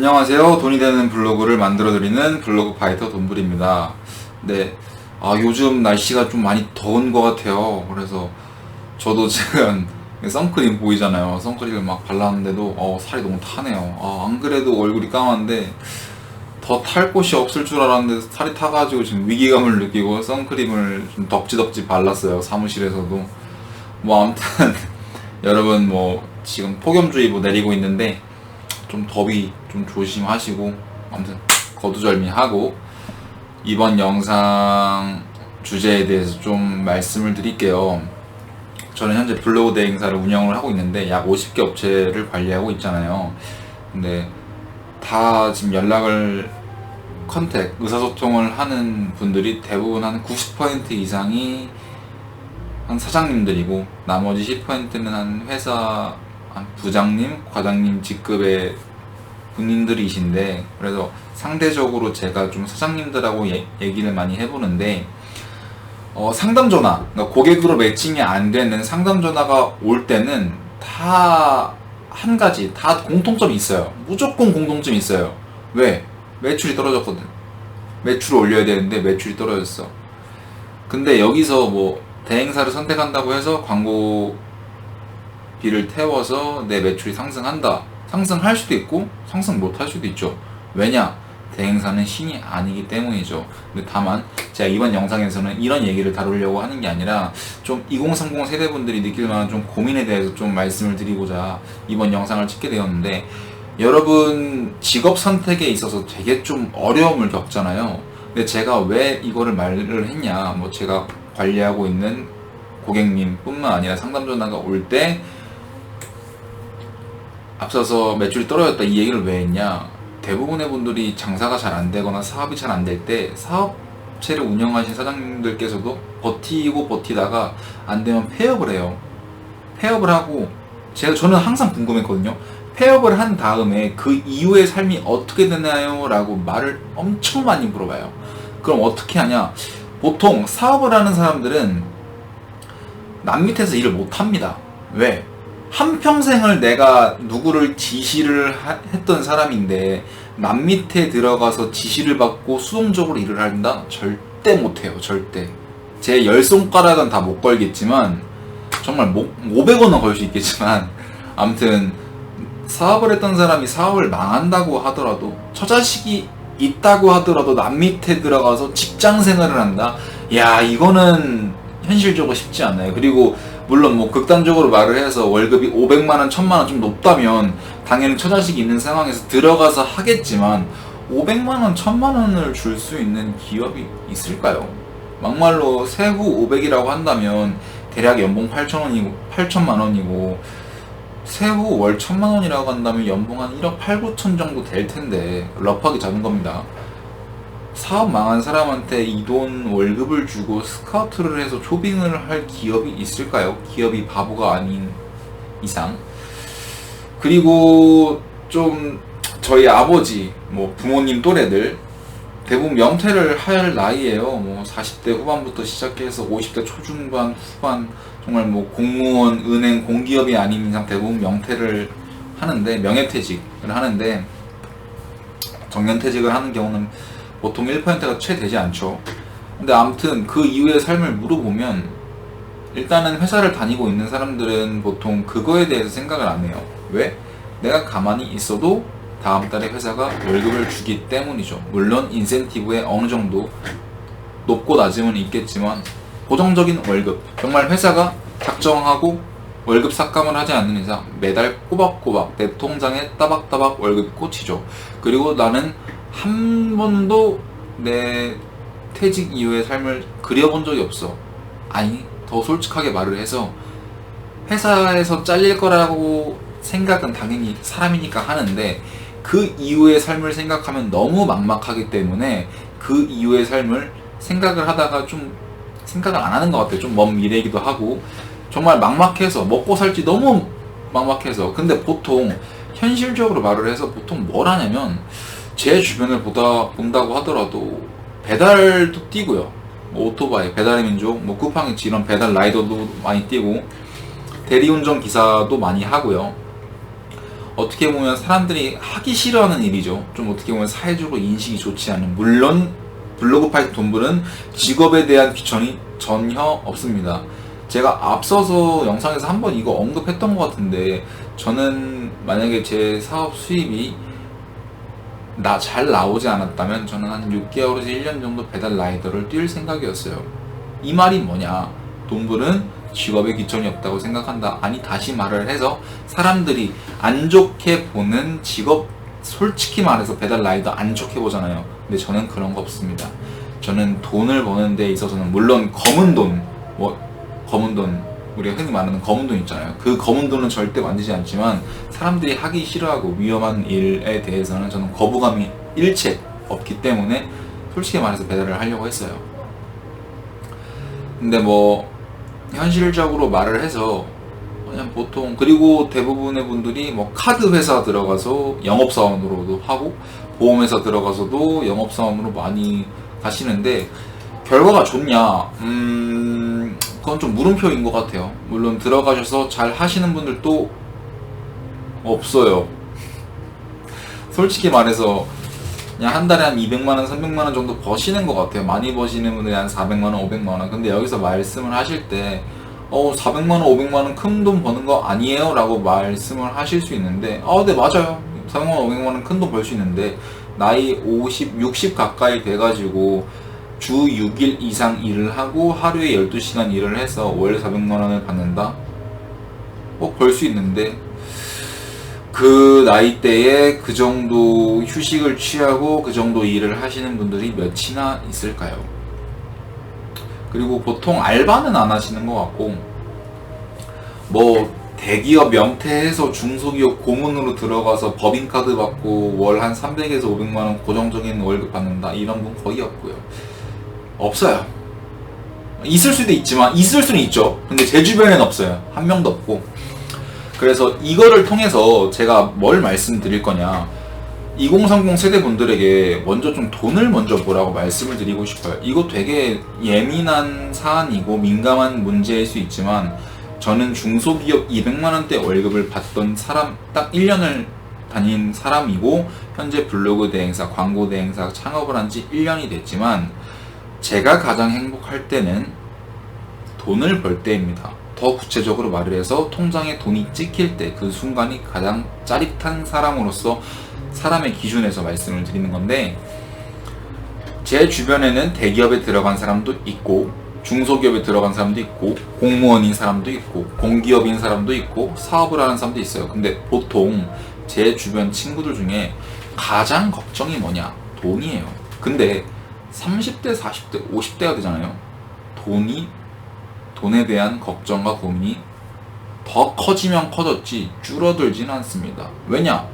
안녕하세요. 돈이 되는 블로그를 만들어드리는 블로그 파이터 돈불입니다. 네, 요즘 날씨가 좀 많이 더운 것 같아요. 그래서 저도 지금 선크림 보이잖아요. 선크림을 막 발랐는데도 살이 너무 타네요. 안 그래도 얼굴이 까만데 더 탈 곳이 없을 줄 알았는데 살이 타가지고 지금 위기감을 느끼고 선크림을 좀 덕지덕지 발랐어요. 사무실에서도. 뭐 아무튼 여러분 뭐 지금 폭염주의보 내리고 있는데 좀 더위 좀 조심하시고 아무튼 거두절미하고 이번 영상 주제에 대해서 좀 말씀을 드릴게요. 저는 현재 블로그 대행사를 운영을 하고 있는데 약 50개 업체를 관리하고 있잖아요. 근데 다 지금 의사소통을 하는 분들이 대부분 한 90% 이상이 한 사장님들이고 나머지 10%는 한 회사 한 부장님, 과장님 직급의 군인들이신데, 그래서 상대적으로 제가 좀 사장님들하고 얘기를 많이 해보는데 상담 전화, 그러니까 고객으로 매칭이 안 되는 상담 전화가 올 때는 다 한 가지, 다 공통점이 있어요. 무조건 공통점이 있어요. 왜? 매출이 떨어졌거든. 매출을 올려야 되는데 매출이 떨어졌어. 근데 여기서 뭐 대행사를 선택한다고 해서 광고비를 태워서 내 매출이 상승한다. 상승할 수도 있고 상승 못할 수도 있죠. 왜냐? 대행사는 신이 아니기 때문이죠. 근데 다만 제가 이번 영상에서는 이런 얘기를 다루려고 하는 게 아니라 좀 2030 세대분들이 느낄 만한 좀 고민에 대해서 좀 말씀을 드리고자 이번 영상을 찍게 되었는데, 여러분 직업 선택에 있어서 되게 좀 어려움을 겪잖아요. 근데 제가 왜 이거를 말을 했냐, 뭐 제가 관리하고 있는 고객님 뿐만 아니라 상담 전화가 올 때 앞서서 매출이 떨어졌다 이 얘기를 왜 했냐, 대부분의 분들이 장사가 잘 안 되거나 사업이 잘 안 될 때 사업체를 운영하신 사장님들께서도 버티고 버티다가 안 되면 폐업을 해요. 폐업을 하고 저는 항상 궁금했거든요. 폐업을 한 다음에 그 이후의 삶이 어떻게 되나요? 라고 말을 엄청 많이 물어봐요. 그럼 어떻게 하냐? 보통 사업을 하는 사람들은 남 밑에서 일을 못 합니다. 왜? 한평생을 내가 누구를 지시를 했던 사람인데 남 밑에 들어가서 지시를 받고 수동적으로 일을 한다? 절대 못해요. 절대. 제 10손가락은 다 못 걸겠지만 정말 500원은 걸 수 있겠지만 아무튼 사업을 했던 사람이 사업을 망한다고 하더라도, 처자식이 있다고 하더라도 남 밑에 들어가서 직장 생활을 한다? 야, 이거는 현실적으로 쉽지 않아요. 그리고 물론 뭐 극단적으로 말을 해서 월급이 500만원, 1000만원 좀 높다면 당연히 처자식이 있는 상황에서 들어가서 하겠지만 500만원, 1000만원을 줄 수 있는 기업이 있을까요? 막말로 세후 500이라고 한다면 대략 연봉 8천만원이고 세후 월 1000만원이라고 한다면 연봉 한 1억 8, 9천 정도 될 텐데 러프하게 잡은 겁니다. 사업 망한 사람한테 이 돈 월급을 주고 스카우트를 해서 초빙을 할 기업이 있을까요? 기업이 바보가 아닌 이상. 그리고 좀 저희 아버지, 뭐 부모님 또래들 대부분 명퇴를 할 나이에요. 뭐 40대 후반부터 시작해서 50대 초중반, 후반, 정말 뭐 공무원, 은행, 공기업이 아닌 이상 대부분 명퇴를 하는데, 명예퇴직을 하는데, 정년퇴직을 하는 경우는 보통 1%가 채 되지 않죠. 근데 아무튼 그 이후의 삶을 물어보면 일단은 회사를 다니고 있는 사람들은 보통 그거에 대해서 생각을 안 해요. 왜? 내가 가만히 있어도 다음 달에 회사가 월급을 주기 때문이죠. 물론 인센티브에 어느 정도 높고 낮음은 있겠지만 고정적인 월급, 정말 회사가 작정하고 월급 삭감을 하지 않는 이상 매달 꼬박꼬박 내 통장에 따박따박 월급이 꽂히죠. 그리고 나는 한 번도 내 퇴직 이후의 삶을 그려본 적이 없어. 아니, 더 솔직하게 말을 해서 회사에서 잘릴 거라고 생각은 당연히 사람이니까 하는데 그 이후의 삶을 생각하면 너무 막막하기 때문에 그 이후의 삶을 생각을 하다가 좀 생각을 안 하는 것 같아요. 좀 먼 미래이기도 하고 정말 막막해서, 먹고 살지 너무 막막해서. 근데 보통 현실적으로 말을 해서 보통 뭘 하냐면 제 주변을 본다고 하더라도 배달도 뛰고요. 뭐 오토바이, 배달의 민족, 뭐 쿠팡이츠 이런 배달 라이더도 많이 뛰고 대리운전 기사도 많이 하고요. 어떻게 보면 사람들이 하기 싫어하는 일이죠. 좀 어떻게 보면 사회적으로 인식이 좋지 않은. 물론 블로그 파이터 돈벌은 직업에 대한 귀천이 전혀 없습니다. 제가 앞서서 영상에서 한번 이거 언급했던 것 같은데, 저는 만약에 제 사업 수입이 잘 나오지 않았다면 저는 한 6개월에서 1년 정도 배달 라이더를 뛸 생각이었어요. 이 말이 뭐냐? 돈벌은 직업에 귀천이 없다고 생각한다. 아니, 다시 말을 해서 사람들이 안 좋게 보는 직업, 솔직히 말해서 배달 라이더 안 좋게 보잖아요. 근데 저는 그런 거 없습니다. 저는 돈을 버는 데 있어서는, 물론 검은 돈, 검은 돈, 우리가 흔히 말하는 검은 돈 있잖아요. 그 검은 돈은 절대 만지지 않지만 사람들이 하기 싫어하고 위험한 일에 대해서는 저는 거부감이 일체 없기 때문에 솔직히 말해서 배달을 하려고 했어요. 근데 현실적으로 말을 해서 그냥 보통, 그리고 대부분의 분들이 카드 회사 들어가서 영업사원으로도 하고 보험회사 들어가서도 영업사원으로 많이 가시는데, 결과가 좋냐? 그건 좀 물음표인 것 같아요. 물론 들어가셔서 잘 하시는 분들도 없어요. 솔직히 말해서 그냥 한 달에 한 200만원, 300만원 정도 버시는 것 같아요. 많이 버시는 분들이 한 400만원, 500만원. 근데 여기서 말씀을 하실 때 400만원, 500만원 큰 돈 버는 거 아니에요? 라고 말씀을 하실 수 있는데, 네, 맞아요. 400만원, 500만원 큰 돈 벌 수 있는데, 나이 50, 60 가까이 돼가지고 주 6일 이상 일을 하고 하루에 12시간 일을 해서 월 400만원을 받는다? 벌 수 있는데, 그 나이대에 그 정도 휴식을 취하고 그 정도 일을 하시는 분들이 몇이나 있을까요? 그리고 보통 알바는 안 하시는 것 같고, 대기업 명퇴해서 중소기업 고문으로 들어가서 법인카드 받고 월 한 300에서 500만원 고정적인 월급 받는다, 이런 분 거의 없고요. 없어요. 있을 수도 있지만, 있을 수는 있죠. 근데 제 주변엔 없어요. 한 명도 없고. 그래서 이거를 통해서 제가 뭘 말씀드릴 거냐, 2030 세대분들에게 먼저 좀 돈을 먼저 보라고 말씀을 드리고 싶어요. 이거 되게 예민한 사안이고 민감한 문제일 수 있지만, 저는 중소기업 200만원대 월급을 받던 사람, 딱 1년을 다닌 사람이고, 현재 블로그 대행사, 광고 대행사 창업을 한 지 1년이 됐지만, 제가 가장 행복할 때는 돈을 벌 때입니다. 더 구체적으로 말을 해서 통장에 돈이 찍힐 때, 그 순간이 가장 짜릿한 사람으로서, 사람의 기준에서 말씀을 드리는 건데, 제 주변에는 대기업에 들어간 사람도 있고, 중소기업에 들어간 사람도 있고, 공무원인 사람도 있고, 공기업인 사람도 있고, 사업을 하는 사람도 있어요. 근데 보통 제 주변 친구들 중에 가장 걱정이 뭐냐? 돈이에요. 근데 30대, 40대, 50대가 되잖아요. 돈에 대한 걱정과 고민이 더 커지면 커졌지 줄어들지는 않습니다. 왜냐?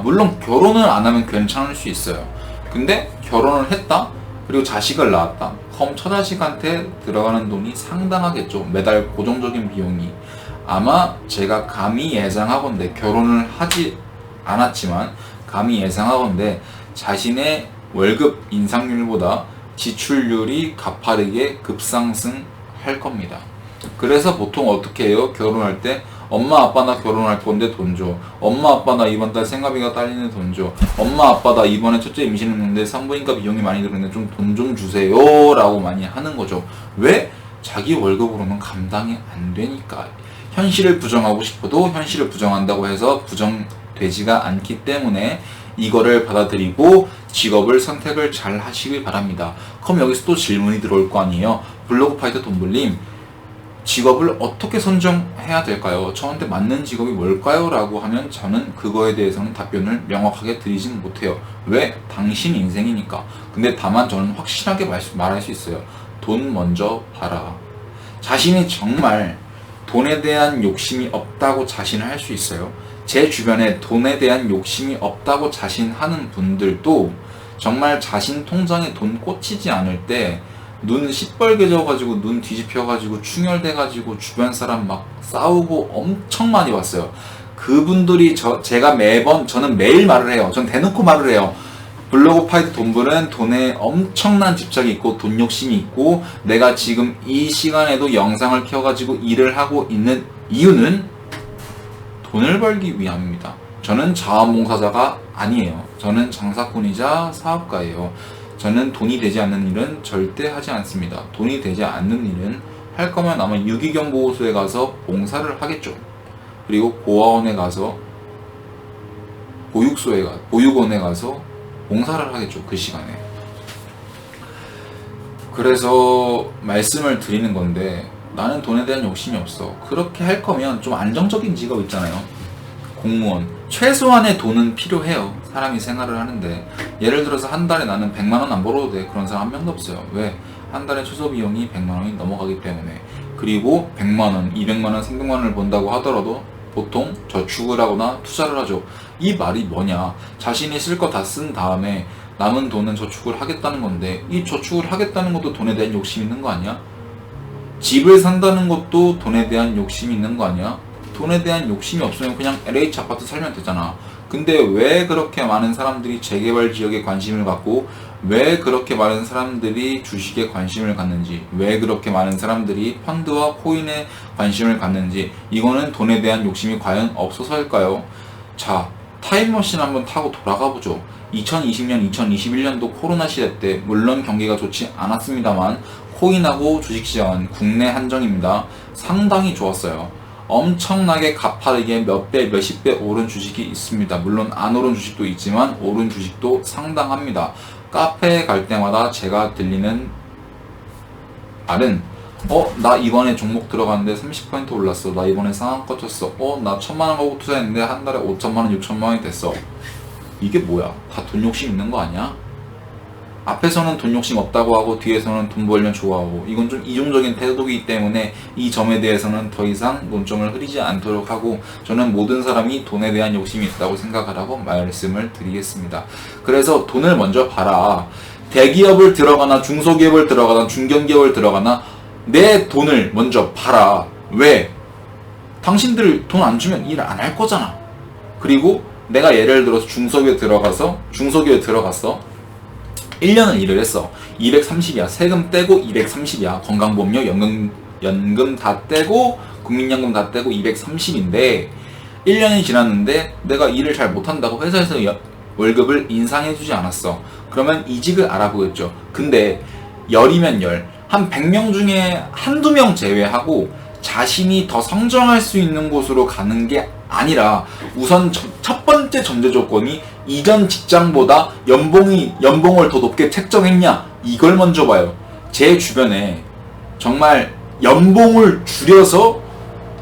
물론 결혼을 안 하면 괜찮을 수 있어요. 근데 결혼을 했다? 그리고 자식을 낳았다? 그럼 처자식한테 들어가는 돈이 상당하겠죠. 매달 고정적인 비용이. 아마 제가 감히 예상하건대, 결혼을 하지 않았지만 감히 예상하건대, 자신의 월급 인상률보다 지출률이 가파르게 급상승할 겁니다. 그래서 보통 어떻게 해요? 결혼할 때 엄마 아빠 나 결혼할 건데 돈 줘. 엄마 아빠 나 이번 달 생활비가 딸리는 돈 줘. 엄마 아빠 나 이번에 첫째 임신했는데 산부인과 비용이 많이 들었는데 좀 돈 좀 주세요 라고 많이 하는 거죠. 왜? 자기 월급으로는 감당이 안 되니까. 현실을 부정하고 싶어도 현실을 부정한다고 해서 부정되지가 않기 때문에 이거를 받아들이고 직업을 선택을 잘 하시길 바랍니다. 그럼 여기서 또 질문이 들어올 거 아니에요. 블로그 파이터 돈벌님, 직업을 어떻게 선정해야 될까요? 저한테 맞는 직업이 뭘까요? 라고 하면 저는 그거에 대해서는 답변을 명확하게 드리진 못해요. 왜? 당신 인생이니까. 근데 다만 저는 확실하게 말할 수 있어요. 돈 먼저 봐라. 자신이 정말 돈에 대한 욕심이 없다고 자신할 수 있어요. 제 주변에 돈에 대한 욕심이 없다고 자신하는 분들도 정말 자신 통장에 돈 꽂히지 않을 때 눈 시뻘게 져가지고 눈 뒤집혀가지고 충혈돼가지고 주변 사람 막 싸우고 엄청 많이 봤어요. 그분들이 저는 매일 말을 해요. 전 대놓고 말을 해요. 블로그 파이터 돈벌은 돈에 엄청난 집착이 있고 돈 욕심이 있고, 내가 지금 이 시간에도 영상을 켜가지고 일을 하고 있는 이유는 돈을 벌기 위함입니다. 저는 자원봉사자가 아니에요. 저는 장사꾼이자 사업가예요. 저는 돈이 되지 않는 일은 절대 하지 않습니다. 돈이 되지 않는 일은 할 거면 아마 유기견 보호소에 가서 봉사를 하겠죠. 그리고 고아원에 가서 보육원에 가서 봉사를 하겠죠. 그 시간에. 그래서 말씀을 드리는 건데, 나는 돈에 대한 욕심이 없어. 그렇게 할 거면 좀 안정적인 직업 있잖아요. 공무원. 최소한의 돈은 필요해요. 사람이 생활을 하는데. 예를 들어서 한 달에 나는 100만 원 안 벌어도 돼. 그런 사람 한 명도 없어요. 왜? 한 달에 최소 비용이 100만 원이 넘어가기 때문에. 그리고 100만 원, 200만 원, 300만 원을 번다고 하더라도 보통 저축을 하거나 투자를 하죠. 이 말이 뭐냐? 자신이 쓸 거 다 쓴 다음에 남은 돈은 저축을 하겠다는 건데, 이 저축을 하겠다는 것도 돈에 대한 욕심이 있는 거 아니야? 집을 산다는 것도 돈에 대한 욕심이 있는 거 아니야? 돈에 대한 욕심이 없으면 그냥 LH 아파트 살면 되잖아. 근데 왜 그렇게 많은 사람들이 재개발 지역에 관심을 갖고, 왜 그렇게 많은 사람들이 주식에 관심을 갖는지, 왜 그렇게 많은 사람들이 펀드와 코인에 관심을 갖는지, 이거는 돈에 대한 욕심이 과연 없어서일까요? 자, 타임머신 한번 타고 돌아가 보죠. 2020년, 2021년도 코로나 시대 때 물론 경기가 좋지 않았습니다만 코인하고 주식시장은 국내 한정입니다. 상당히 좋았어요. 엄청나게 가파르게 몇 배, 몇십 배 오른 주식이 있습니다. 물론 안 오른 주식도 있지만 오른 주식도 상당합니다. 카페에 갈 때마다 제가 들리는 말은 나 이번에 종목 들어갔는데 30% 올랐어. 나 이번에 상한가 쳤어. 나 1000만 원 하고 투자했는데 한 달에 5천만 원, 6천만 원이 됐어. 이게 뭐야? 다 돈 욕심 있는 거 아니야? 앞에서는 돈 욕심 없다고 하고 뒤에서는 돈 벌면 좋아하고, 이건 좀 이중적인 태도이기 때문에 이 점에 대해서는 더 이상 논점을 흐리지 않도록 하고, 저는 모든 사람이 돈에 대한 욕심이 있다고 생각하라고 말씀을 드리겠습니다. 그래서 돈을 먼저 봐라. 대기업을 들어가나 중소기업을 들어가나 중견기업을 들어가나 내 돈을 먼저 봐라. 왜? 당신들 돈 안 주면 일 안 할 거잖아. 그리고 내가 예를 들어서 중소기업에 들어갔어. 1년을 일을 했어. 230이야. 세금 떼고 230이야. 건강보험료, 연금 다 떼고, 국민연금 다 떼고 230인데, 1년이 지났는데 내가 일을 잘 못한다고 회사에서 월급을 인상해주지 않았어. 그러면 이직을 알아보겠죠. 근데 열이면 열. 한 100명 중에 한두 명 제외하고 자신이 더 성장할 수 있는 곳으로 가는 게 아니라, 우선 첫 번째 전제 조건이 이전 직장보다 연봉을 더 높게 책정했냐, 이걸 먼저 봐요. 제 주변에 정말 연봉을 줄여서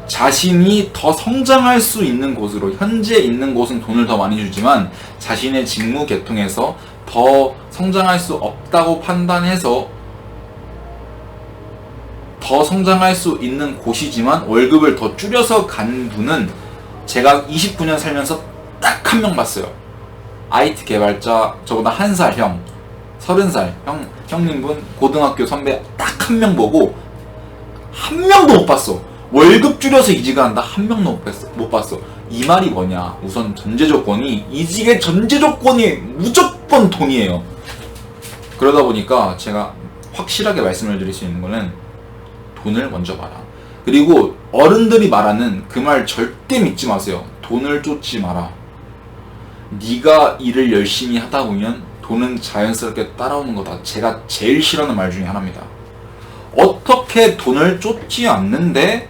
자신이 더 성장할 수 있는 곳으로, 현재 있는 곳은 돈을 더 많이 주지만 자신의 직무 계통에서 더 성장할 수 없다고 판단해서 더 성장할 수 있는 곳이지만 월급을 더 줄여서 간 분은 제가 29년 살면서 딱 한 명 봤어요. IT 개발자, 저보다 한 살 형, 30살 형님분, 고등학교 선배 딱 한 명 보고 한 명도 못 봤어. 월급 줄여서 이직을 한다, 한 명도 못 봤어. 이 말이 뭐냐? 우선 전제 조건이, 이직의 전제 조건이 무조건 돈이에요. 그러다 보니까 제가 확실하게 말씀을 드릴 수 있는 거는 돈을 먼저 봐라. 그리고 어른들이 말하는 그 말 절대 믿지 마세요. 돈을 쫓지 마라. 네가 일을 열심히 하다 보면 돈은 자연스럽게 따라오는 거다. 제가 제일 싫어하는 말 중에 하나입니다. 어떻게 돈을 쫓지 않는데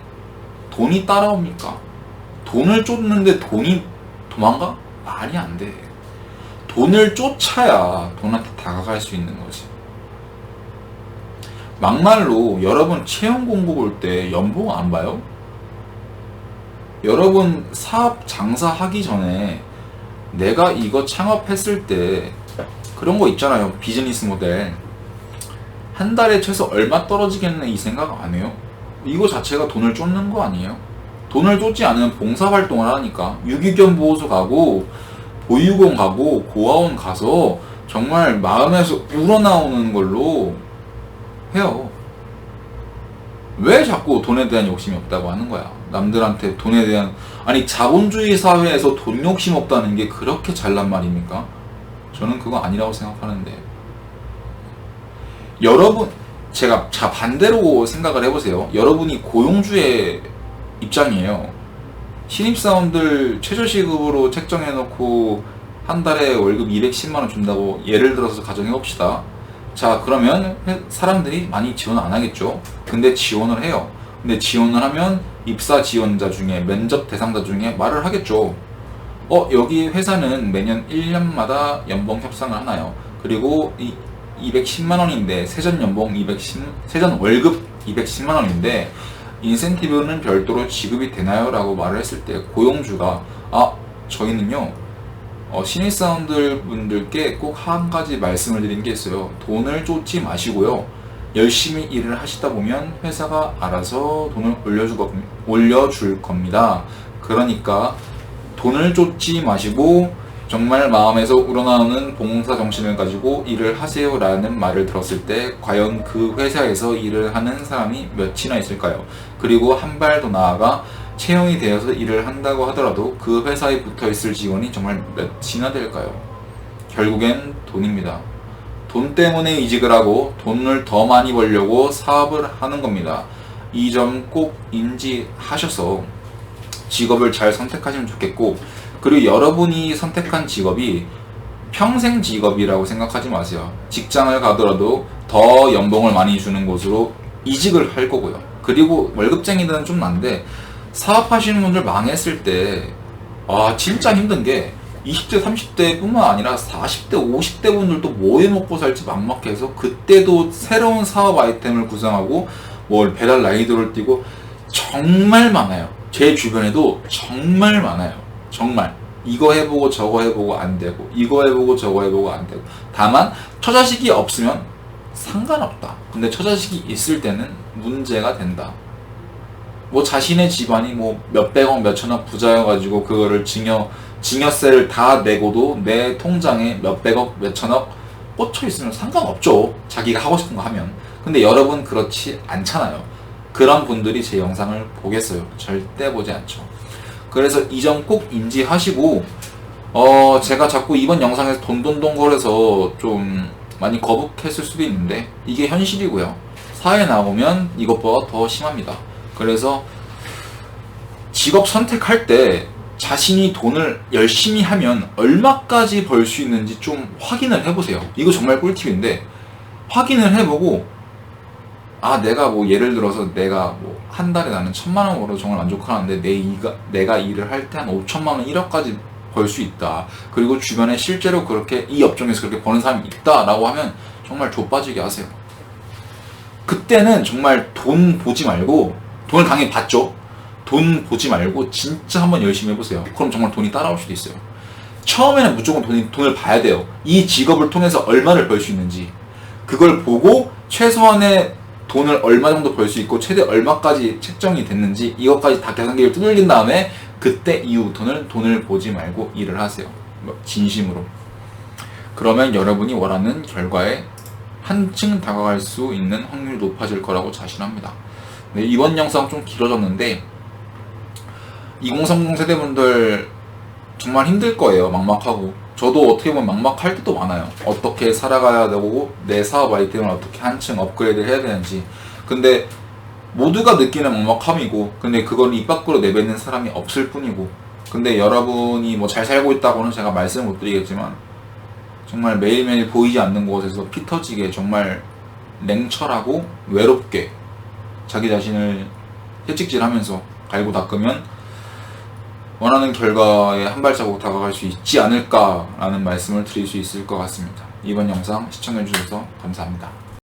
돈이 따라옵니까? 돈을 쫓는데 돈이 도망가? 말이 안 돼. 돈을 쫓아야 돈한테 다가갈 수 있는 거지. 막말로 여러분 채용 공고 볼 때 연봉 안 봐요? 여러분 사업 장사하기 전에 내가 이거 창업했을 때 그런 거 있잖아요. 비즈니스 모델. 한 달에 최소 얼마 떨어지겠네 이 생각 안 해요? 이거 자체가 돈을 쫓는 거 아니에요? 돈을 쫓지 않으면 봉사활동을 하니까 유기견 보호소 가고 보육원 가고 고아원 가서 정말 마음에서 우러나오는 걸로 해요. 왜 자꾸 돈에 대한 욕심이 없다고 하는 거야? 남들한테 돈에 대한, 아니 자본주의 사회에서 돈 욕심 없다는 게 그렇게 잘난 말입니까? 저는 그거 아니라고 생각하는데, 여러분, 제가 반대로 생각을 해보세요. 여러분이 고용주의 입장이에요. 신입사원들 최저시급으로 책정해놓고 한 달에 월급 210만원 준다고 예를 들어서 가정해봅시다. 자, 그러면 사람들이 많이 지원을 안 하겠죠. 근데 지원을 해요. 근데 지원을 하면 입사 지원자 중에, 면접 대상자 중에 말을 하겠죠. 여기 회사는 매년 1년마다 연봉 협상을 하나요? 그리고 210만원인데 세전 월급 210만원인데 인센티브는 별도로 지급이 되나요? 라고 말을 했을 때 고용주가 저희는요 신입사원들 분들께 꼭 한 가지 말씀을 드리는 게 있어요. 돈을 쫓지 마시고요, 열심히 일을 하시다 보면 회사가 알아서 돈을 올려줄 겁니다. 그러니까 돈을 쫓지 마시고 정말 마음에서 우러나오는 봉사 정신을 가지고 일을 하세요 라는 말을 들었을 때 과연 그 회사에서 일을 하는 사람이 몇이나 있을까요? 그리고 한 발 더 나아가 채용이 되어서 일을 한다고 하더라도 그 회사에 붙어있을 직원이 정말 몇이나 될까요? 결국엔 돈입니다. 돈 때문에 이직을 하고 돈을 더 많이 벌려고 사업을 하는 겁니다. 이 점 꼭 인지하셔서 직업을 잘 선택하시면 좋겠고, 그리고 여러분이 선택한 직업이 평생 직업이라고 생각하지 마세요. 직장을 가더라도 더 연봉을 많이 주는 곳으로 이직을 할 거고요. 그리고 월급쟁이들은 좀 난데, 사업하시는 분들 망했을 때 진짜 힘든 게 20대 30대 뿐만 아니라 40대 50대 분들도 뭐 해먹고 살지 막막해서 그때도 새로운 사업 아이템을 구상하고 뭐 배달 라이더를 뛰고 정말 많아요. 제 주변에도 정말 많아요. 정말 이거 해보고 저거 해보고 안 되고, 이거 해보고 저거 해보고 안 되고. 다만 처자식이 없으면 상관없다. 근데 처자식이 있을 때는 문제가 된다. 뭐 자신의 집안이 뭐 몇백억 몇천억 부자여가지고 그거를 증여세를 다 내고도 내 통장에 몇백억 몇천억 꽂혀 있으면 상관없죠. 자기가 하고 싶은 거 하면. 근데 여러분 그렇지 않잖아요. 그런 분들이 제 영상을 보겠어요? 절대 보지 않죠. 그래서 이 점 꼭 인지하시고, 제가 자꾸 이번 영상에서 돈거려서 좀 많이 거북했을 수도 있는데 이게 현실이고요. 사회에 나오면 이것보다 더 심합니다. 그래서 직업 선택할 때 자신이 돈을 열심히 하면 얼마까지 벌 수 있는지 좀 확인을 해보세요. 이거 정말 꿀팁인데, 확인을 해보고 내가 뭐 예를 들어서 내가 뭐 한 달에 나는 1,000만 원 벌어서 정말 만족하는데 내가 일을 할 때 한 5천만 원 1억까지 벌 수 있다. 그리고 주변에 실제로 그렇게 이 업종에서 그렇게 버는 사람이 있다라고 하면 정말 좆빠지게 하세요. 그때는 정말 돈 보지 말고, 돈을 당연히 받죠. 돈 보지 말고 진짜 한번 열심히 해보세요. 그럼 정말 돈이 따라올 수도 있어요. 처음에는 무조건 돈을 봐야 돼요. 이 직업을 통해서 얼마를 벌 수 있는지 그걸 보고 최소한의 돈을 얼마 정도 벌 수 있고 최대 얼마까지 책정이 됐는지 이것까지 다 계산기를 두들긴 다음에 그때 이후부터는 돈을 보지 말고 일을 하세요. 진심으로. 그러면 여러분이 원하는 결과에 한층 다가갈 수 있는 확률이 높아질 거라고 자신합니다. 네, 이번 영상 좀 길어졌는데 2030 세대분들 정말 힘들 거예요. 막막하고. 저도 어떻게 보면 막막할 때도 많아요. 어떻게 살아가야 되고 내 사업 아이템을 어떻게 한층 업그레이드 해야 되는지. 근데 모두가 느끼는 막막함이고, 근데 그걸 입 밖으로 내뱉는 사람이 없을 뿐이고, 근데 여러분이 뭐 잘 살고 있다고는 제가 말씀을 못 드리겠지만 정말 매일매일 보이지 않는 곳에서 피 터지게 정말 냉철하고 외롭게 자기 자신을 채찍질하면서 갈고 닦으면 원하는 결과에 한 발자국 다가갈 수 있지 않을까라는 말씀을 드릴 수 있을 것 같습니다. 이번 영상 시청해주셔서 감사합니다.